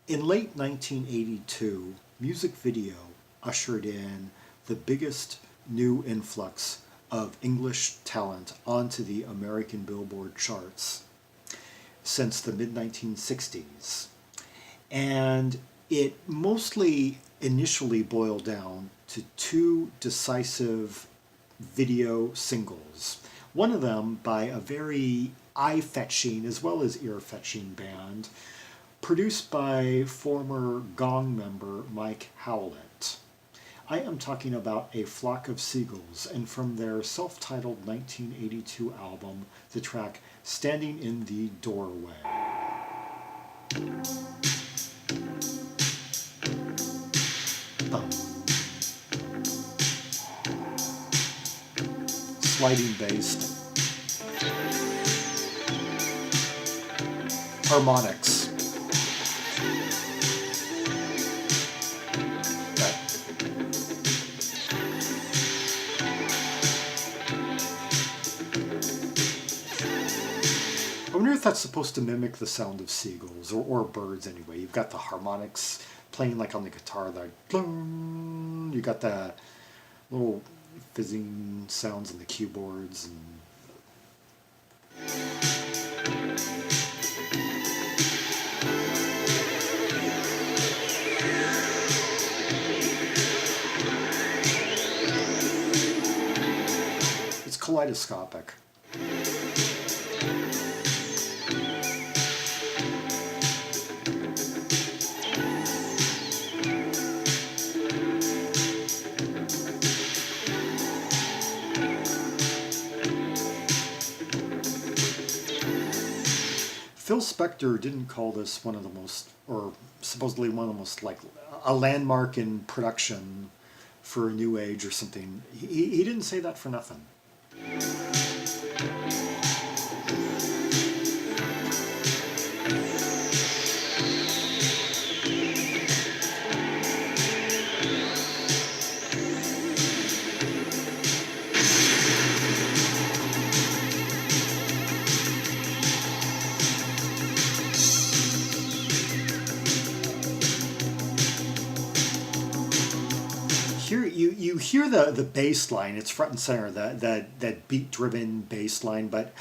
In late 1982, music video ushered in the biggest new influx of English talent onto the American Billboard charts since the mid-1960s. And it mostly initially boiled down to two decisive video singles. One of them by a very eye-fetching as well as ear-fetching band produced by former Gong member Mike Howlett. I am talking about A Flock of Seagulls, and from their self-titled 1982 album, the track Standing in the Doorway. Bum. Sliding bass. Harmonics. I wonder if that's supposed to mimic the sound of seagulls, or birds anyway. You've got the harmonics playing like on the guitar, like you got the little fizzing sounds on the keyboards. It's kaleidoscopic. Phil Spector didn't call this one of the most, or supposedly one of the most, like, a landmark in production for a new age or something. He didn't say that for nothing. You hear the bass line, it's front and center, that beat-driven bass line, but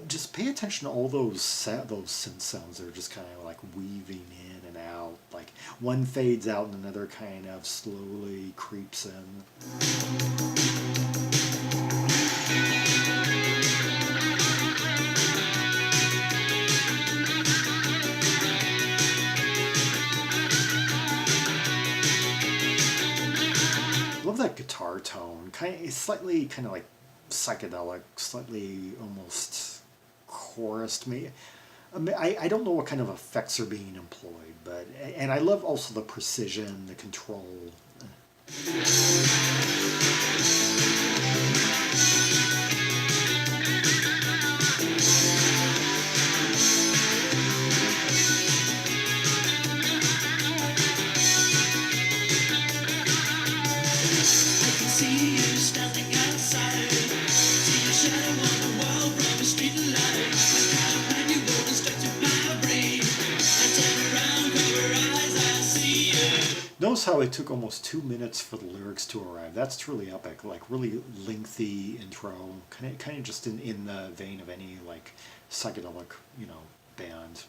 just pay attention to all those synth sounds that are just kind of like weaving in and out. Like one fades out and another kind of slowly creeps in. Love that guitar tone. It's slightly kind of like psychedelic, slightly almost chorused. I don't know what kind of effects are being employed, but and I love also the precision, the control. Notice how it took almost 2 minutes for the lyrics to arrive. That's truly epic. Like really lengthy intro, kind of just in the vein of any like psychedelic, band,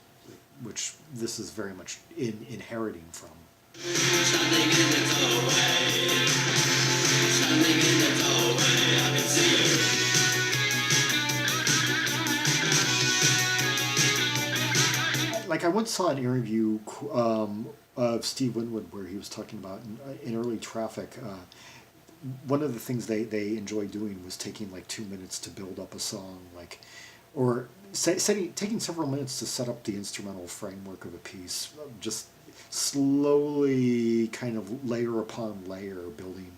which this is very much inheriting from. Standing in the doorway, standing in the doorway, I can see you. Like I once saw an interview of Steve Winwood where he was talking about in early Traffic, one of the things they enjoyed doing was taking like 2 minutes to build up a song, like, or taking several minutes to set up the instrumental framework of a piece, just slowly kind of layer upon layer building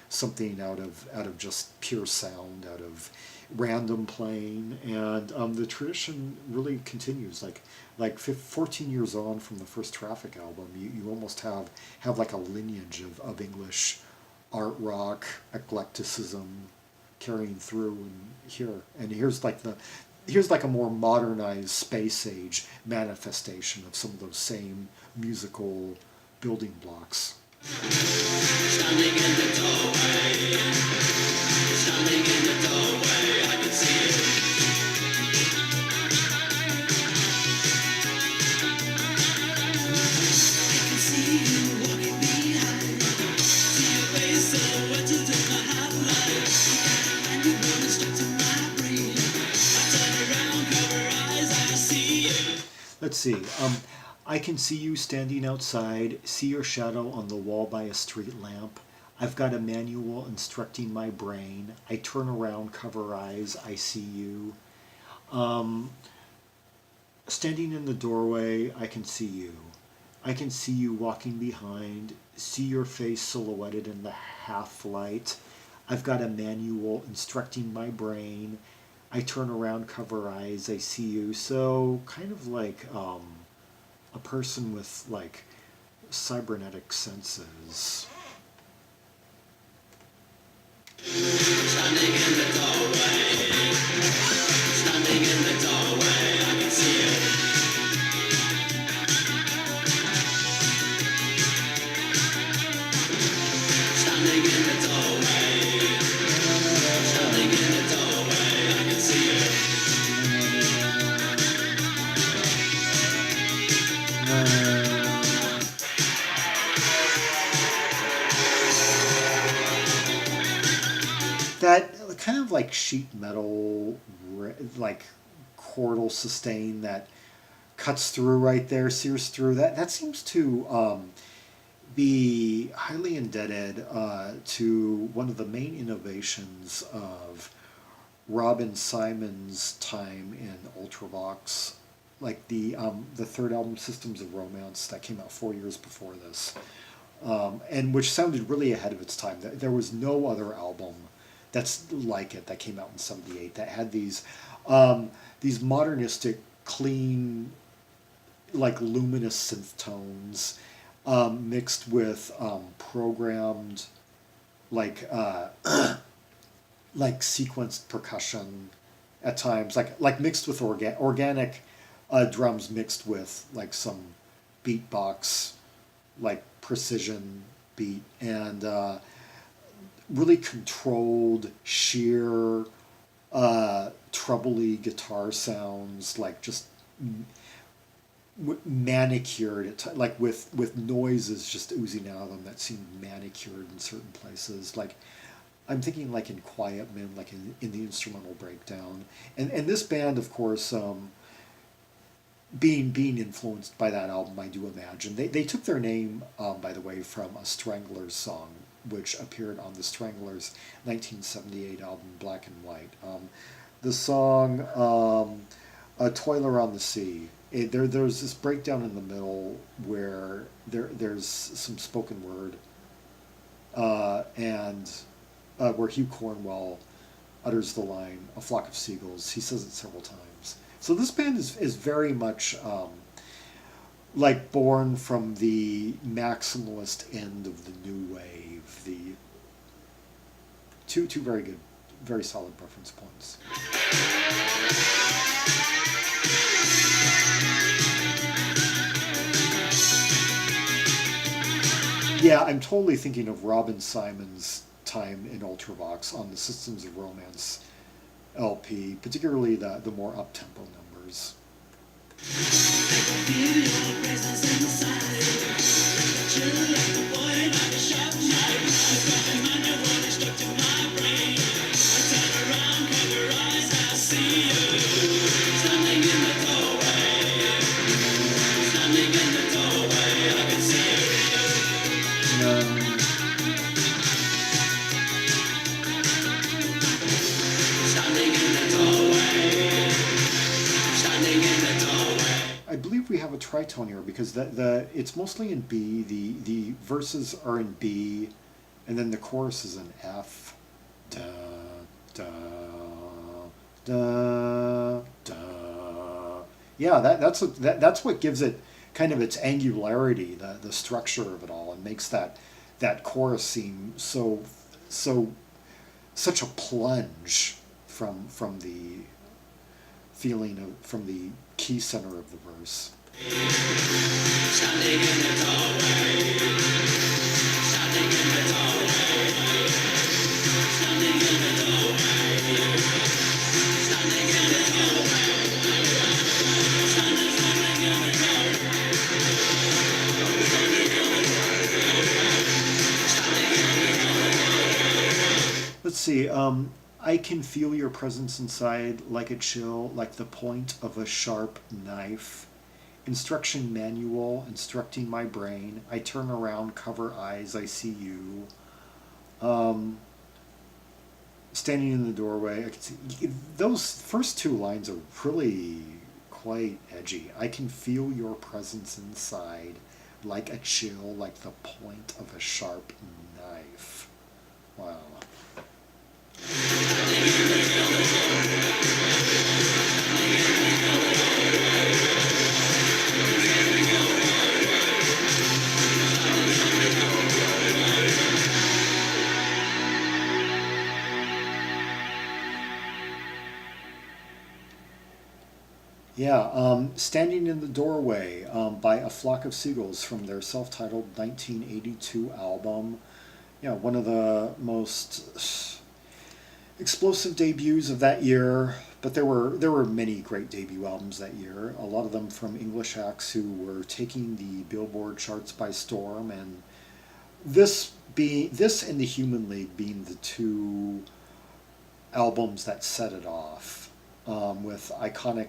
something out of just pure sound, out of random playing, and the tradition really continues. Like 14 years on from the first Traffic album, you almost have like a lineage of English art rock eclecticism carrying through, and here's like here's like a more modernized space age manifestation of some of those same musical building blocks. Standing in the doorway, standing in the doorway, I can see you. I can see you walking behind, see your face silhouetted in the half light, and you wanna stick to my brain. I turn around, cover eyes, I see you. Let's see. I can see you standing outside, see your shadow on the wall by a street lamp. I've got a manual instructing my brain. I turn around, cover eyes, I see you. Standing in the doorway, I can see you. I can see you walking behind, see your face silhouetted in the half light. I've got a manual instructing my brain. I turn around, cover eyes, I see you. So kind of like a person with like cybernetic senses. Standing in the doorway, standing in the doorway, I can see you. Standing in the doorway, standing in the doorway, I can see you. That kind of like sheet metal, like chordal sustain that cuts through right there, sears through, that seems to be highly indebted to one of the main innovations of Robin Simon's time in Ultravox, like the third album, Systems of Romance, that came out 4 years before this, and which sounded really ahead of its time. There was no other album that's like it that came out in '78 that had these modernistic, clean, like luminous synth tones mixed with programmed, like like sequenced percussion at times, like mixed with organic drums mixed with like some beatbox, like precision beat, and really controlled, sheer, trebly guitar sounds, like just manicured, like with noises just oozing out of them that seemed manicured in certain places. Like I'm thinking like in Quiet Men, like in the instrumental breakdown, and this band, of course, being influenced by that album, I do imagine they took their name, by the way, from a Stranglers song which appeared on the Stranglers' 1978 album Black and White. The song "A Toil Around the Sea." There's this breakdown in the middle where there's some spoken word, and where Hugh Cornwell utters the line "A Flock of Seagulls." He says it several times. So this band is very much like born from the maximalist end of the new wave. The two very good, very solid reference points. Yeah, I'm totally thinking of Robin Simon's time in Ultravox on the Systems of Romance LP, particularly the more up-tempo numbers. I believe we have a tritone here because it's mostly in B. The verses are in B, and then the chorus is in F. Da da da da. Yeah, that's what gives it kind of its angularity, the structure of it all, and makes that chorus seem such a plunge from feeling from the key center of the verse. Standing in the doorway, standing in the doorway, standing in the doorway, standing in the doorway, standing in the doorway. Let's see, I can feel your presence inside like a chill, like the point of a sharp knife. Instruction manual instructing my brain. I turn around, cover eyes, I see you. Standing in the doorway, I can see those first two lines are really quite edgy. I can feel your presence inside like a chill, like the point of a sharp knife. Wow. Yeah, Standing in the Doorway by A Flock of Seagulls from their self-titled 1982 album. Yeah, one of the most explosive debuts of that year, but there were many great debut albums that year, a lot of them from English acts who were taking the Billboard charts by storm, and this and The Human League being the two albums that set it off, with iconic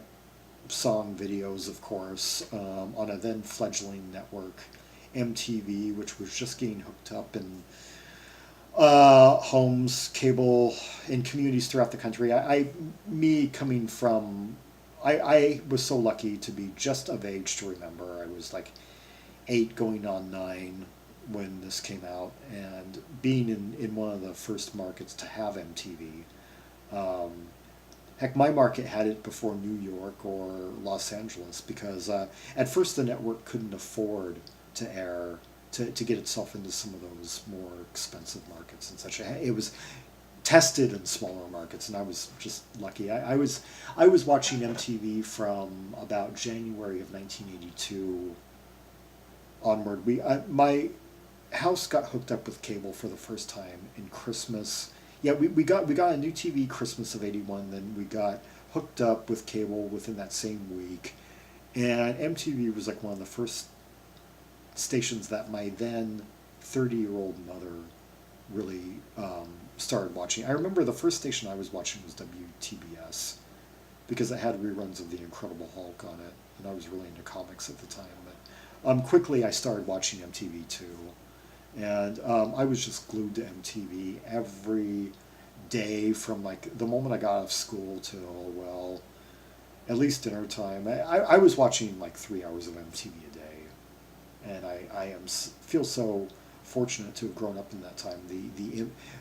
song videos, of course, on a then fledgling network, MTV, which was just getting hooked up in homes, cable, in communities throughout the country. I was so lucky to be just of age to remember. I was like 8 going on 9 when this came out, and being in one of the first markets to have MTV. Heck, my market had it before New York or Los Angeles, because at first the network couldn't afford to air, to get itself into some of those more expensive markets and such. It was tested in smaller markets, and I was just lucky. I was watching MTV from about January of 1982 onward. My house got hooked up with cable for the first time in Christmas. Yeah, we got a new TV Christmas of '81. Then we got hooked up with cable within that same week, and MTV was like one of the first stations that my then 30-year-old mother really started watching. I remember the first station I was watching was WTBS, because it had reruns of The Incredible Hulk on it, and I was really into comics at the time. But quickly I started watching MTV too. And I was just glued to MTV every day from like the moment I got off school till, well, at least dinner time. I was watching like 3 hours of MTV a day. And I feel so fortunate to have grown up in that time.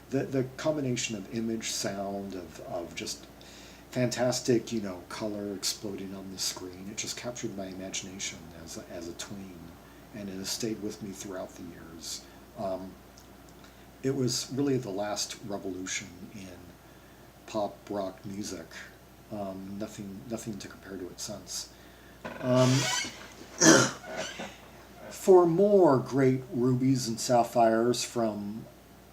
The combination of image, sound, of just fantastic, color exploding on the screen, it just captured my imagination as a tween. And it has stayed with me throughout the years. It was really the last revolution in pop rock music. Nothing to compare to it since. For more great rubies and sapphires from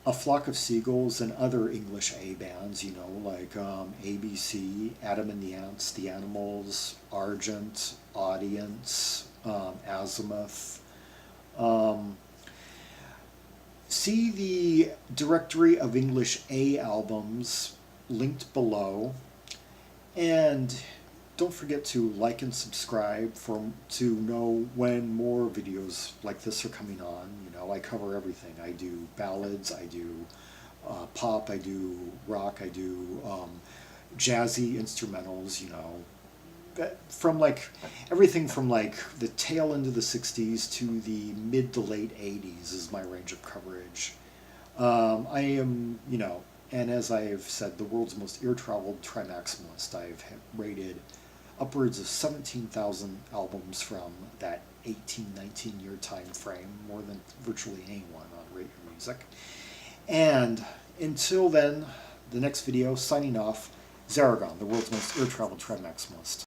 A Flock of Seagulls and other English A bands, like ABC, Adam and the Ants, The Animals, Argent, Audience, Azimuth. See the directory of English A albums linked below, and don't forget to like and subscribe to know when more videos like this are coming on. I cover everything. I do ballads, I do pop, I do rock, I do jazzy instrumentals, from like everything from like the tail end of the 60s to the mid to late 80s is my range of coverage. I am, and as I have said, the world's most ear-traveled trimaximalist. I've rated upwards of 17,000 albums from that 18-19 year time frame, more than virtually anyone on Rate Your Music. And until then, the next video, signing off, Zaragon, the world's most air-traveled tribe maximalist.